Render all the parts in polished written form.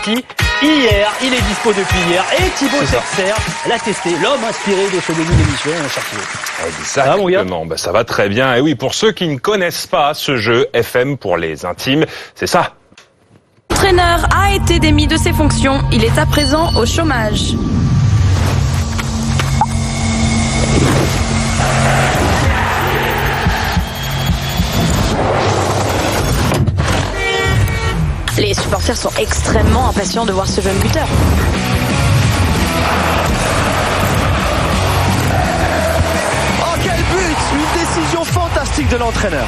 sorti hier. Il est dispo depuis hier. Et Thibaut Texer l'a testé. L'homme inspiré de ce début d'émission. Exactement. Ça va très bien. Et oui, pour ceux qui ne connaissent pas ce jeu FM pour les intimes, c'est ça. L'entraîneur a été démis de ses fonctions. Il est à présent au chômage. Les supporters sont extrêmement impatients de voir ce jeune buteur. Oh quel but! Une décision fantastique de l'entraîneur.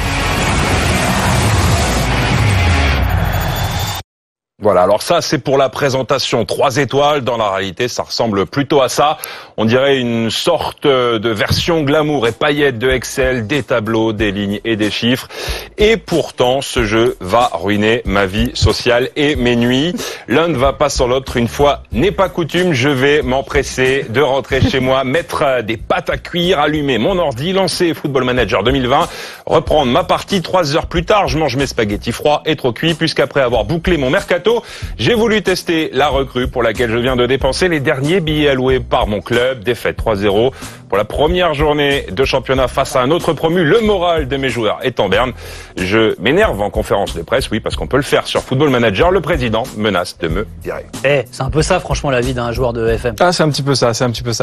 Voilà, alors ça c'est pour la présentation 3 étoiles. Dans la réalité, ça ressemble plutôt à ça. On dirait une sorte de version glamour et paillettes de Excel, des tableaux, des lignes et des chiffres. Et pourtant, ce jeu va ruiner ma vie sociale et mes nuits. L'un ne va pas sans l'autre. Une fois n'est pas coutume, je vais m'empresser de rentrer chez moi, mettre des pâtes à cuire, allumer mon ordi, lancer Football Manager 2020, reprendre ma partie 3 heures plus tard. Je mange mes spaghettis froids et trop cuits, puisqu'après avoir bouclé mon mercato, j'ai voulu tester la recrue pour laquelle je viens de dépenser les derniers billets alloués par mon club. Défaite 3-0 pour la première journée de championnat face à un autre promu. Le moral de mes joueurs est en berne. Je m'énerve en conférence de presse, oui, parce qu'on peut le faire sur Football Manager. Le président menace de me virer. C'est un peu ça, franchement, la vie d'un joueur de FM. Ah, c'est un petit peu ça.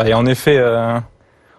Et en effet,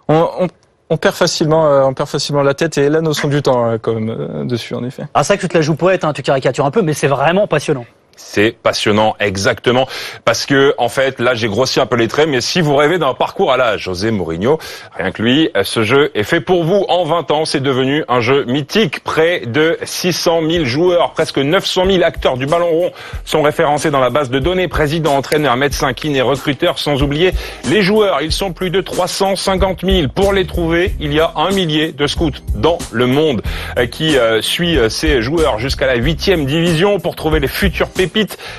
on perd facilement la tête et la notion du temps, quand même, dessus, en effet. Ah, c'est vrai que tu te la joues poète, tu caricatures un peu, mais c'est vraiment passionnant. C'est passionnant, exactement, parce que en fait, là, j'ai grossi un peu les traits, mais si vous rêvez d'un parcours à la José Mourinho, rien que lui, ce jeu est fait pour vous. En 20 ans, c'est devenu un jeu mythique. Près de 600 000 joueurs, presque 900 000 acteurs du ballon rond sont référencés dans la base de données. Présidents, entraîneurs, médecins, kinés, recruteurs, sans oublier les joueurs. Ils sont plus de 350 000. Pour les trouver, il y a 1 millier de scouts dans le monde qui suit ces joueurs jusqu'à la 8e division pour trouver les futurs pépites.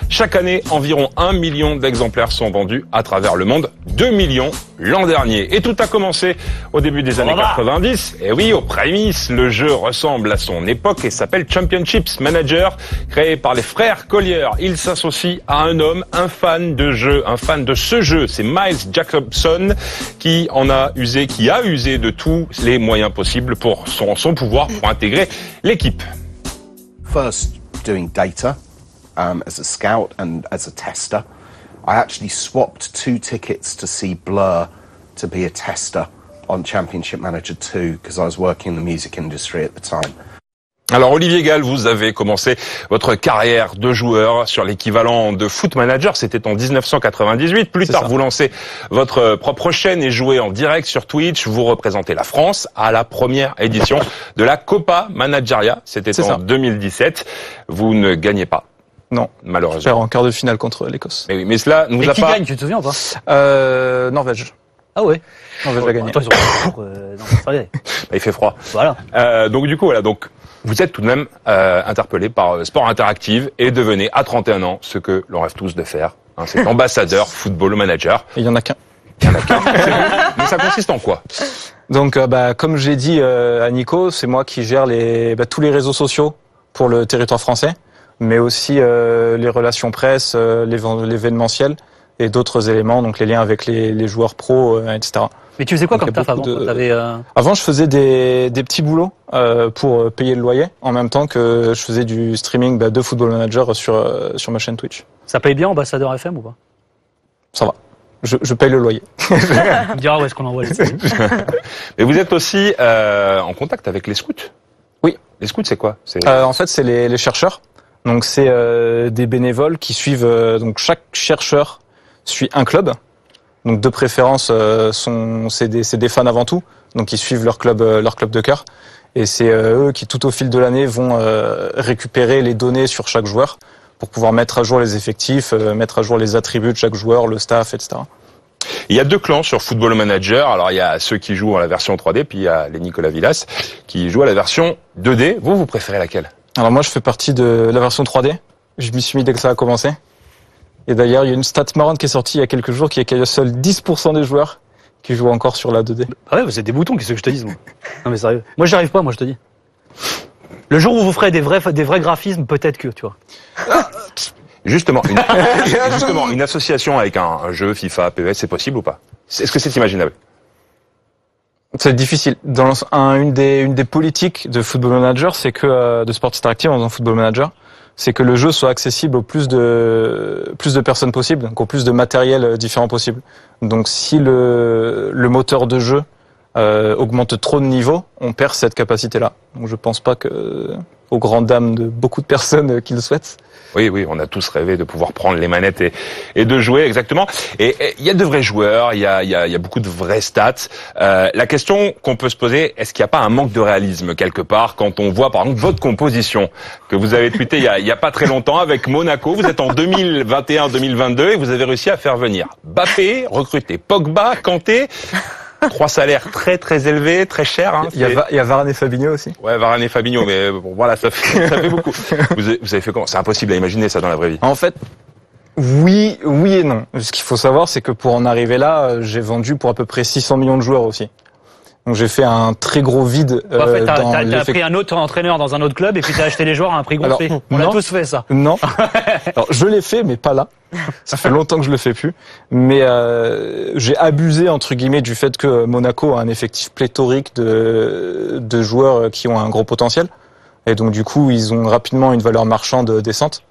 Chaque année, environ 1 million d'exemplaires sont vendus à travers le monde. 2 millions l'an dernier. Et tout a commencé au début des années 90. Et oui, aux prémices, le jeu ressemble à son époque et s'appelle Championships Manager, créé par les frères Collier. Il s'associe à un homme, un fan de ce jeu. C'est Miles Jacobson qui a usé de tous les moyens possibles pour son pouvoir pour intégrer l'équipe. First, doing data. As a scout and as a tester, I actually swapped 2 tickets to see Blur to be a tester on Championship Manager 2 because I was working in the music industry at the time. Alors Olivier Gall, vous avez commencé votre carrière de joueur sur l'équivalent de Foot Manager, c'était en 1998. Plus tard, vous lancez votre propre chaîne et jouez en direct sur Twitch. Vous représentez la France à la première édition de la Copa Manageria, c'était en 2017. Vous ne gagnez pas. Non, malheureusement. Je perds en quart de finale contre l'Écosse. Mais oui, mais cela nous a qui pas. Gagne, tu te souviens ou pas? Norvège. Ah ouais. Norvège a gagné. Attends, Il fait froid. Voilà. Donc du coup, voilà. Donc vous êtes tout de même interpellé par Sport Interactive et devenez à 31 ans ce que l'on rêve tous de faire. C'est ambassadeur Football Manager. Et il y en a qu'un. Mais ça consiste en quoi? Donc, comme j'ai dit à Nico, c'est moi qui gère tous les réseaux sociaux pour le territoire français, mais aussi les relations presse, l'événementiel et d'autres éléments, donc les liens avec les joueurs pros, etc. Mais tu faisais quoi comme taf avant Avant, je faisais des petits boulots pour payer le loyer, en même temps que je faisais du streaming de Football Manager sur ma chaîne Twitch. Ça paye bien, ambassadeur FM ou pas? Ça va. Je paye le loyer. Tu me diras où est-ce qu'on envoie les séries. Mais vous êtes aussi en contact avec les scouts? Oui. Les scouts, c'est quoi? En fait, c'est les chercheurs. Donc, c'est des bénévoles qui suivent... donc, chaque chercheur suit un club. Donc, de préférence, c'est des fans avant tout. Donc, ils suivent leur club de cœur. Et c'est eux qui, tout au fil de l'année, vont récupérer les données sur chaque joueur pour pouvoir mettre à jour les effectifs, mettre à jour les attributs de chaque joueur, le staff, etc. Il y a 2 clans sur Football Manager. Alors, il y a ceux qui jouent à la version 3D, puis il y a les Nicolas Villas qui jouent à la version 2D. Vous préférez laquelle? Alors, moi, je fais partie de la version 3D. Je m'y suis mis dès que ça a commencé. Et d'ailleurs, il y a une stat marrante qui est sortie il y a quelques jours qui est qu'il y a seuls 10% des joueurs qui jouent encore sur la 2D. Ah ouais, c'est des boutons, qu'est-ce que je te dise, moi. Non mais sérieux. Moi, j'y arrive pas, moi, je te dis. Le jour où vous ferez des vrais graphismes, peut-être que, tu vois. Justement, une association avec un jeu FIFA, PES, c'est possible ou pas? Est-ce que c'est imaginable? C'est difficile. Une des politiques de Football Manager, c'est que de Sports Interactive en faisant Football Manager, c'est que le jeu soit accessible au plus de personnes possible, donc au plus de matériel différent possible. Donc si le moteur de jeu augmente trop de niveau, on perd cette capacité-là. Donc je pense pas que aux grandes dames de beaucoup de personnes qui le souhaitent. Oui, on a tous rêvé de pouvoir prendre les manettes et de jouer, exactement. Et il y a de vrais joueurs, il y a beaucoup de vraies stats. La question qu'on peut se poser, est-ce qu'il n'y a pas un manque de réalisme quelque part quand on voit par exemple votre composition que vous avez tweetée il y a pas très longtemps avec Monaco. Vous êtes en 2021-2022 et vous avez réussi à faire venir Mbappé, recruter Pogba, Kanté. 3 salaires très très élevés, très chers. Hein, il y a Varane et Fabinho aussi. Ouais, Varane et Fabinho, mais bon, voilà, ça fait beaucoup. Vous avez fait comment? C'est impossible à imaginer ça dans la vraie vie. En fait, oui et non. Ce qu'il faut savoir, c'est que pour en arriver là, j'ai vendu pour à peu près 600 millions de joueurs aussi. Donc j'ai fait un très gros vide. En fait, t'as pris un autre entraîneur dans un autre club et puis t'as acheté les joueurs à un prix gonflé. On a tous fait ça. Non. Alors je l'ai fait, mais pas là. Ça fait longtemps que je le fais plus. Mais j'ai abusé entre guillemets du fait que Monaco a un effectif pléthorique de joueurs qui ont un gros potentiel. Et donc du coup, ils ont rapidement une valeur marchande décente.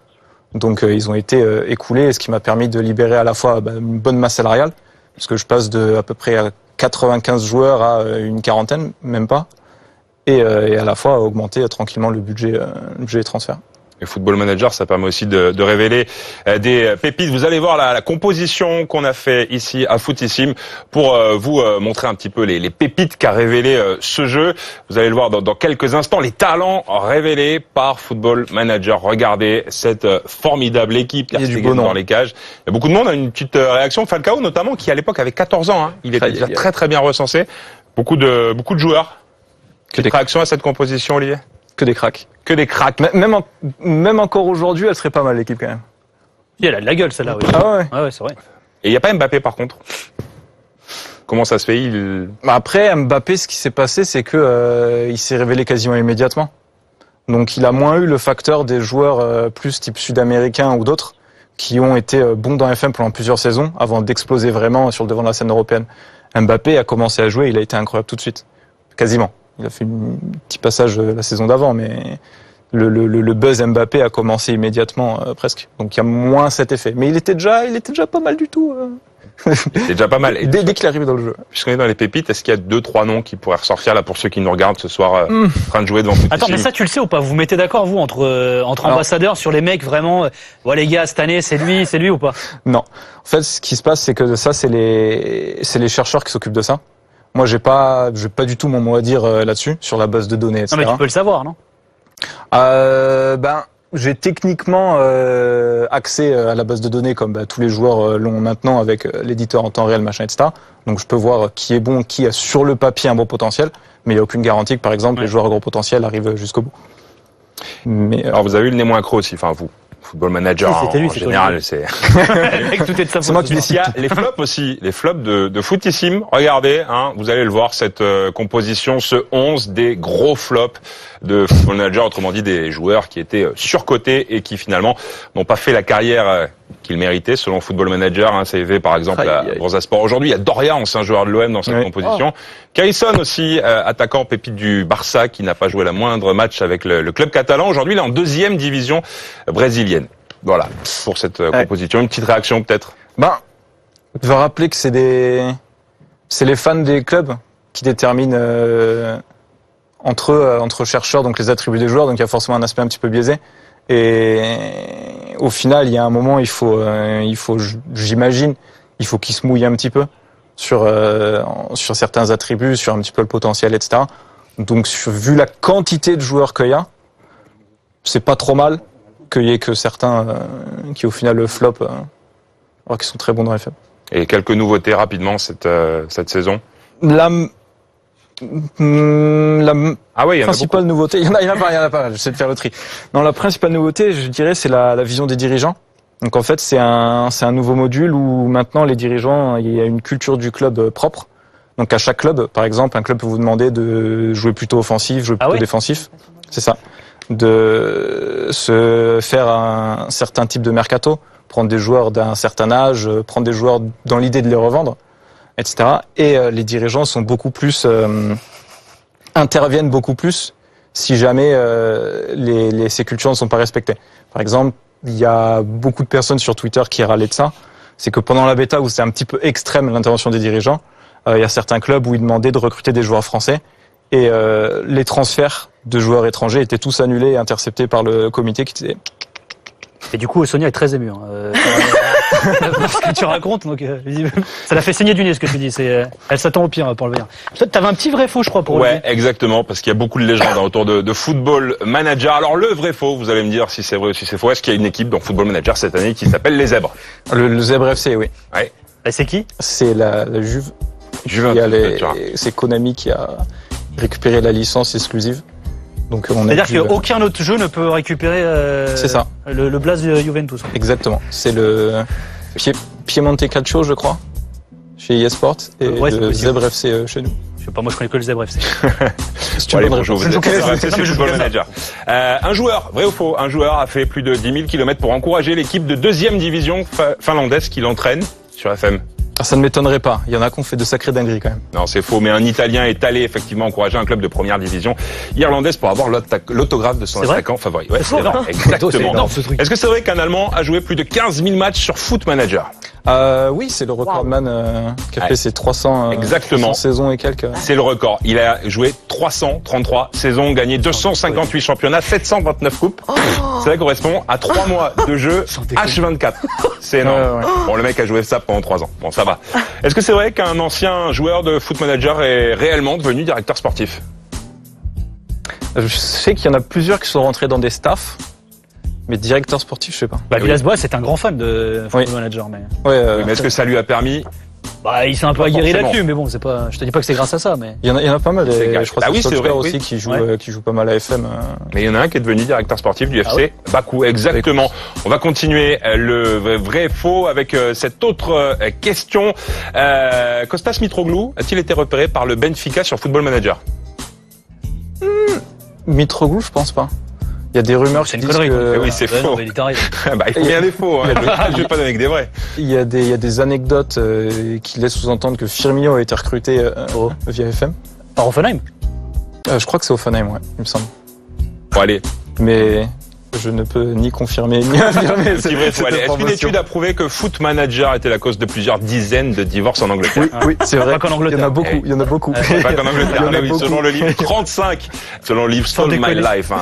Donc ils ont été écoulés, ce qui m'a permis de libérer à la fois une bonne masse salariale, parce que je passe de à peu près 95 joueurs à une quarantaine, même pas, et à la fois augmenter tranquillement le budget des transferts. Et Football Manager, ça permet aussi de révéler des pépites. Vous allez voir la composition qu'on a fait ici à Footissime pour vous montrer un petit peu les pépites qu'a révélé ce jeu. Vous allez le voir dans quelques instants, les talents révélés par Football Manager. Regardez cette formidable équipe qui est dans les cages. Il y a beaucoup de monde, une petite réaction. Falcao notamment, qui à l'époque avait 14 ans. Hein. Il était déjà très très bien recensé. Beaucoup de joueurs. Quelle réaction à cette composition, Olivier? Que des cracks. Que des cracks. Même encore aujourd'hui, elle serait pas mal, l'équipe, quand même. Elle a de la gueule, celle-là, oui. Ah ouais. Ah ouais, c'est vrai. Et il n'y a pas Mbappé, par contre. Comment ça se fait? Après, Mbappé, ce qui s'est passé, c'est que il s'est révélé quasiment immédiatement. Donc, il a moins eu le facteur des joueurs plus type sud-américain ou d'autres qui ont été bons dans FM pendant plusieurs saisons avant d'exploser vraiment sur le devant de la scène européenne. Mbappé a commencé à jouer, il a été incroyable tout de suite. Quasiment. Il a fait un petit passage la saison d'avant, mais le buzz Mbappé a commencé immédiatement presque. Donc il y a moins cet effet. Mais il était déjà pas mal du tout. C'est déjà pas mal. Dès qu'il arrive dans le jeu. Puisqu'on est dans les pépites, est-ce qu'il y a 2-3 noms qui pourraient ressortir là pour ceux qui nous regardent ce soir en train de jouer devant Footissime? Attends, mais ça tu le sais ou pas? Vous mettez d'accord vous entre ambassadeurs sur les mecs vraiment? Ouais les gars, cette année c'est lui ou pas? Non. En fait, ce qui se passe, c'est que ça c'est les chercheurs qui s'occupent de ça. Moi, j'ai pas du tout mon mot à dire là-dessus, sur la base de données, etc. Non, mais tu peux le savoir, non? J'ai techniquement accès à la base de données, comme tous les joueurs l'ont maintenant avec l'éditeur en temps réel, machin, etc. Donc, je peux voir qui est bon, qui a sur le papier un bon potentiel, mais il n'y a aucune garantie que, par exemple, les joueurs à gros potentiel arrivent jusqu'au bout. Mais, alors, vous avez eu le nez moins creux aussi, enfin, vous. Football Manager, oui, en général, c'est... Tout est de sa c'est moi qui décide. Il y a les flops aussi, les flops de Footissime. Regardez, vous allez le voir, cette composition, ce 11 des gros flops de Football Manager, autrement dit des joueurs qui étaient surcotés et qui finalement n'ont pas fait la carrière qu'ils méritaient selon Football Manager. CV par exemple à Bursaspor. Aujourd'hui, il y a Doria, ancien joueur de l'OM dans cette composition. Kayson aussi, attaquant pépite du Barça, qui n'a pas joué la moindre match avec le club catalan. Aujourd'hui, il est en 2e division brésilienne. Voilà, pour cette composition. Une petite réaction peut-être? Tu vas rappeler que c'est les fans des clubs qui déterminent entre chercheurs donc les attributs des joueurs, donc il y a forcément un aspect un petit peu biaisé. Et au final, il y a un moment, j'imagine, il faut qu'ils se mouillent un petit peu sur certains attributs, sur un petit peu le potentiel, etc. Donc, vu la quantité de joueurs qu'il y a, c'est pas trop mal qu'il y ait que certains qui, au final, le flop, alors qu'ils sont très bons dans les FM. Et quelques nouveautés rapidement cette saison? La il principale nouveauté, il y en a pas, j'essaie de faire le tri. Non, la principale nouveauté, je dirais, c'est la vision des dirigeants. Donc en fait, c'est un nouveau module où maintenant les dirigeants, il y a une culture du club propre. Donc à chaque club, par exemple, un club peut vous demander de jouer plutôt offensif, jouer plutôt défensif. C'est ça. de se faire un certain type de mercato, prendre des joueurs d'un certain âge, prendre des joueurs dans l'idée de les revendre, etc. Et les dirigeants sont beaucoup plus interviennent beaucoup plus si jamais ces cultures ne sont pas respectées. Par exemple, il y a beaucoup de personnes sur Twitter qui râlaient de ça. C'est que pendant la bêta où c'est un petit peu extrême l'intervention des dirigeants, il y a certains clubs où ils demandaient de recruter des joueurs français et les transferts de joueurs étrangers étaient tous annulés et interceptés par le comité qui disait... Et du coup, Sonia est très émue. Ce que tu racontes, donc ça l'a fait saigner du nez ce que tu dis. Elle s'attend au pire pour le dire. Toi, t'avais un petit vrai faux, je crois, pour Ouais, exactement, parce qu'il y a beaucoup de légendes autour de Football Manager. Alors le vrai faux, vous allez me dire si c'est vrai ou si c'est faux. Est-ce qu'il y a une équipe dans Football Manager cette année qui s'appelle les Zèbres? Le Zèbre FC, oui. Ouais. Et c'est qui? C'est la Juve. C'est Konami qui a récupéré la licence exclusive. C'est-à-dire qu'aucun autre jeu ne peut récupérer c'est ça. Le blaze de Juventus. Exactement. C'est le Piemonte Calcio, je crois, chez eSport, et le Zèbre FC chez nous. Je sais pas, moi je connais que le Zèbre FC. C'est Football Manager. Un joueur, vrai ou faux, un joueur a fait plus de 10 000 km pour encourager l'équipe de 2e division finlandaise qu'il entraîne sur FM. Ça ne m'étonnerait pas. Il y en a qui ont fait de sacrées dingueries quand même. Non, c'est faux. Mais un Italien est allé effectivement encourager un club de première division irlandaise pour avoir l'autographe de son attaquant favori. Ouais, c'est vrai. Exactement. Est-ce que c'est vrai qu'un Allemand a joué plus de 15 000 matchs sur Foot Manager? Oui, c'est le recordman qui a fait ses 300 saisons et quelques. C'est le record. Il a joué 333 saisons, gagné 258 championnats, 729 coupes. Cela correspond à 3 mois de jeu H24. C'est énorme. Bon, le mec a joué ça pendant 3 ans. Bon, ça va. Est-ce que c'est vrai qu'un ancien joueur de Foot Manager est réellement devenu directeur sportif? Je sais qu'il y en a plusieurs qui sont rentrés dans des staffs. Mais directeur sportif, je sais pas. Villas-Boas, c'est un grand fan de Football Manager. Mais... mais est-ce que ça lui a permis? Il s'est un peu aguerri là-dessus, mais bon, c'est pas. Je te dis pas que c'est grâce à ça, mais. Il y en a pas mal. Je crois que c'est vrai aussi qui joue pas mal à FM. Mais il y en a un qui est devenu directeur sportif du FC Bakou. Exactement. On va continuer le vrai faux avec cette autre question. Kostas Mitroglou a-t-il été repéré par le Benfica sur Football Manager? Mitroglou, je pense pas. Il y a des rumeurs qui disent que... Oui, c'est faux. Il faut bien des faux. Je vais pas donner que des vrais. Il y a des anecdotes qui laissent sous-entendre que Firmino a été recruté via FM. Par Hoffenheim Je crois que c'est Hoffenheim, ouais, il me semble. Bon, allez. Mais je ne peux ni confirmer ni infirmer. C'est vrai, est-ce qu'une étude a prouvé que Foot Manager était la cause de plusieurs dizaines de divorces en Angleterre? Oui, c'est vrai. Pas qu'en Angleterre. Il y en a beaucoup. Pas qu'en Angleterre. Selon le livre 35, selon le livre Stole My Life,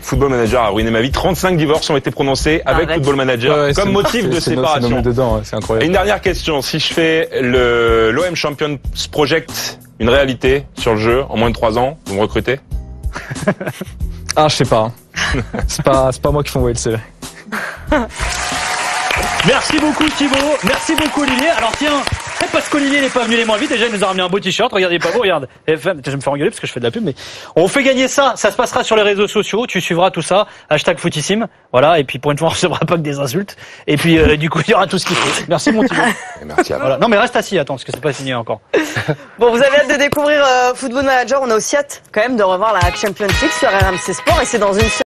Football Manager a ruiné ma vie. 35 divorces ont été prononcés avec Football Manager comme motif de séparation. C'est incroyable. Et une dernière question. Si je fais l'OM Champions Project une réalité sur le jeu en moins de 3 ans, vous me recrutez? Je sais pas. C'est pas moi qui fais envoyer le CV. Merci beaucoup Thibaut, merci beaucoup Olivier. Alors tiens, parce qu'Olivier n'est pas venu les moins vite, déjà il nous a ramené un beau t-shirt, regardez pas vous, regarde. FM, je vais me faire engueuler parce que je fais de la pub, mais on fait gagner ça se passera sur les réseaux sociaux, tu suivras tout ça, #Footissime, voilà, et puis pour une fois on recevra pas que des insultes, et puis du coup il y aura tout ce qu'il faut. Merci mon Thibaut. Merci à vous. Voilà. Non mais reste assis, attends, parce que c'est pas signé encore. Bon, vous avez hâte de découvrir Football Manager, on a aussi hâte quand même de revoir la Champions League sur RMC Sport, et c'est dans une